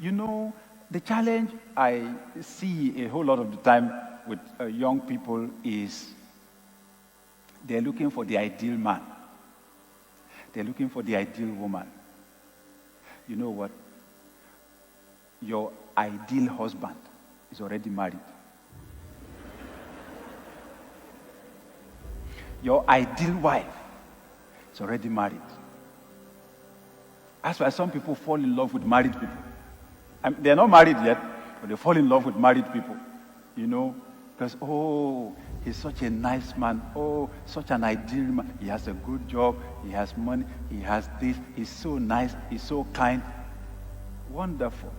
You know, the challenge I see a whole lot of the time with young people is they're looking for the ideal man. They're looking for the ideal woman. You know what? Your ideal husband is already married. Your ideal wife is already married. That's why some people fall in love with married people. They're not married yet, but they fall in love with married people. You know, because, oh, he's such a nice man. Oh, such an ideal man. He has a good job. He has money. He has this. He's so nice. He's so kind. Wonderful.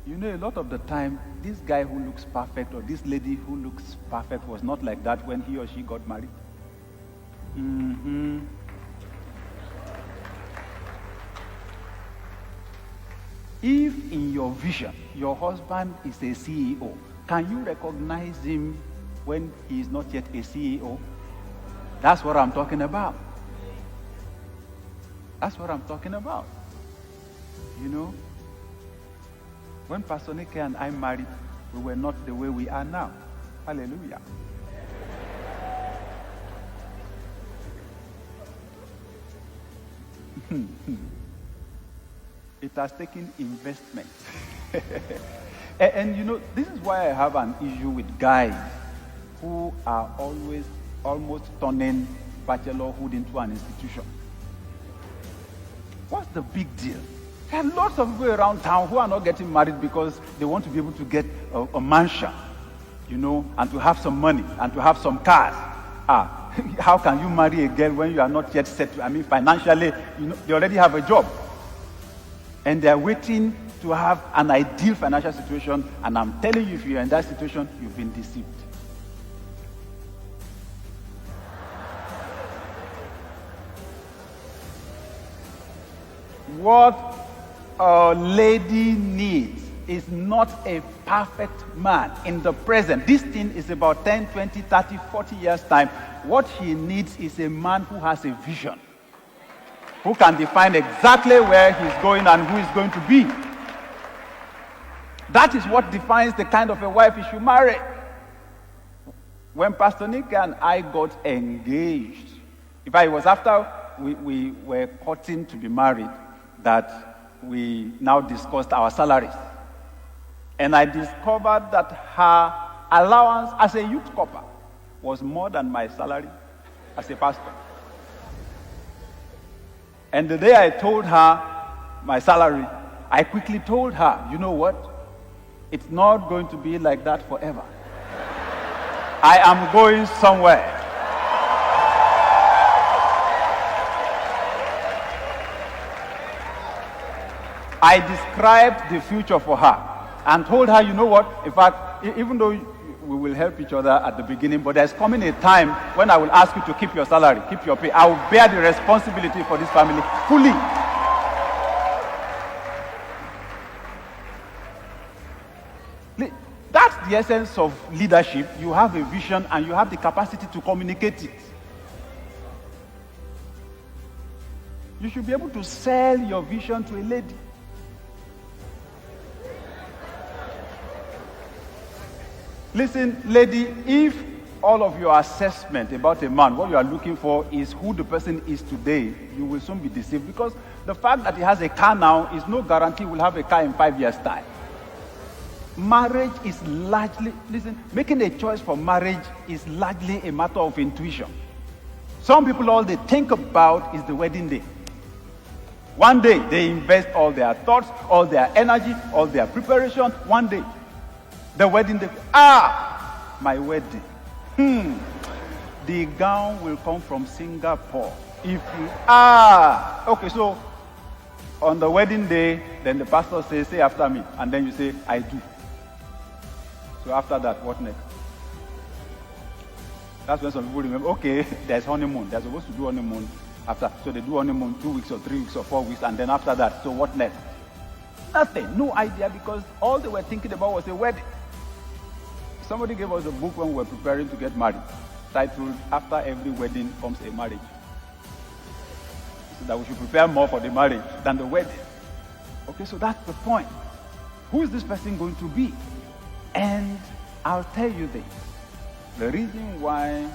You know, a lot of the time, this guy who looks perfect or this lady who looks perfect was not like that when he or she got married. Mm-hmm. If in your vision, your husband is a CEO, can you recognize him when he is not yet a CEO? That's what I'm talking about. That's what I'm talking about. You know, when Pastor Nick and I married, we were not the way we are now. Hallelujah. It has taken investment. and you know, this is why I have an issue with guys who are always almost turning bachelorhood into an institution. What's the big deal? There are lots of people around town who are not getting married because they want to be able to get a mansion, you know, and to have some money and to have some cars. How can you marry a girl when you are not yet set? I mean, financially, you know, they already have a job. And they are waiting to have an ideal financial situation. And I'm telling you, if you're in that situation, you've been deceived. What a lady needs is not a perfect man in the present. This thing is about 10, 20, 30, 40 years' time. What she needs is a man who has a vision, who can define exactly where he's going and who he's going to be. That is what defines the kind of a wife he should marry. When Pastor Nick and I got engaged, in fact, it was after we were courting to be married that we now discussed our salaries. And I discovered that her allowance as a youth corper was more than my salary as a pastor. And the day I told her my salary, I quickly told her, you know what? It's not going to be like that forever. I am going somewhere. I described the future for her and told her, you know what? In fact, even though we will help each other at the beginning, but there's coming a time when I will ask you to keep your salary, keep your pay. I will bear the responsibility for this family fully. That's the essence of leadership. You have a vision and you have the capacity to communicate it. You should be able to sell your vision to a lady. Listen, lady, if all of your assessment about a man, what you are looking for is who the person is today, you will soon be deceived, because the fact that he has a car now is no guarantee he will have a car in 5 years' time. Marriage is largely, listen, making a choice for marriage is largely a matter of intuition. Some people, all they think about is the wedding day. One day, they invest all their thoughts, all their energy, all their preparation. One day, the wedding day. My wedding. The gown will come from Singapore. If you okay, so on the wedding day, then the pastor says, say after me, and then you say, I do. So after that, what next? That's when some people remember, okay, there's honeymoon. They're supposed to do honeymoon after. So they do honeymoon 2 weeks or 3 weeks or 4 weeks, and then after that, so what next? Nothing, no idea, because all they were thinking about was a wedding. Somebody gave us a book when we were preparing to get married, titled, After Every Wedding Comes a Marriage. so that we should prepare more for the marriage than the wedding. Okay, so that's the point. Who is this person going to be? And I'll tell you this. The reason why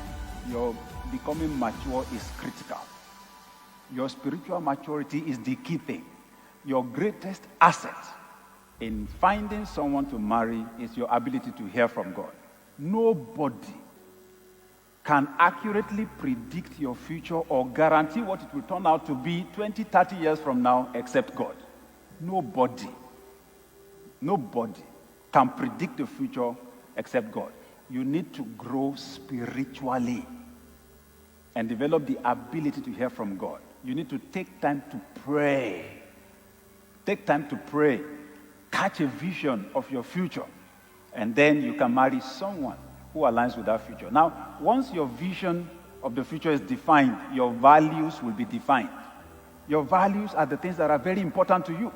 your becoming mature is critical. Your spiritual maturity is the key thing. Your greatest asset in finding someone to marry is your ability to hear from God. Nobody can accurately predict your future or guarantee what it will turn out to be 20, 30 years from now except God. Nobody can predict the future except God. You need to grow spiritually and develop the ability to hear from God. You need to take time to pray. Take time to pray. Catch a vision of your future. And then you can marry someone who aligns with that future. Now, once your vision of the future is defined, your values will be defined. Your values are the things that are very important to you.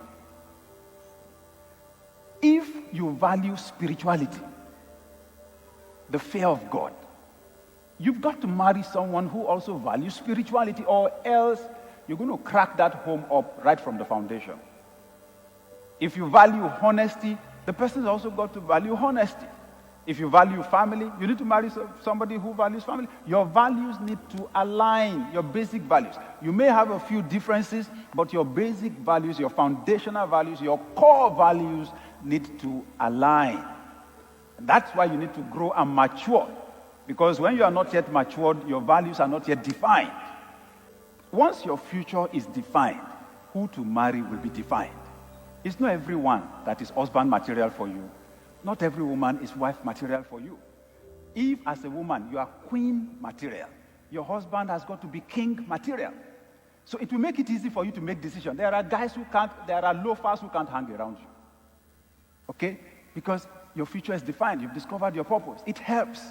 If you value spirituality, the fear of God, you've got to marry someone who also values spirituality, or else you're going to crack that home up right from the foundation. If you value honesty, the person's also got to value honesty. If you value family, you need to marry somebody who values family. Your values need to align, your basic values. You may have a few differences, but your basic values, your foundational values, your core values need to align. That's why you need to grow and mature. Because when you are not yet matured, your values are not yet defined. Once your future is defined, who to marry will be defined. It's not everyone that is husband material for you. Not every woman is wife material for you. If, as a woman, you are queen material, your husband has got to be king material. So it will make it easy for you to make decisions. There are guys who can't, there are loafers who can't hang around you. Okay? Because your future is defined. You've discovered your purpose. It helps.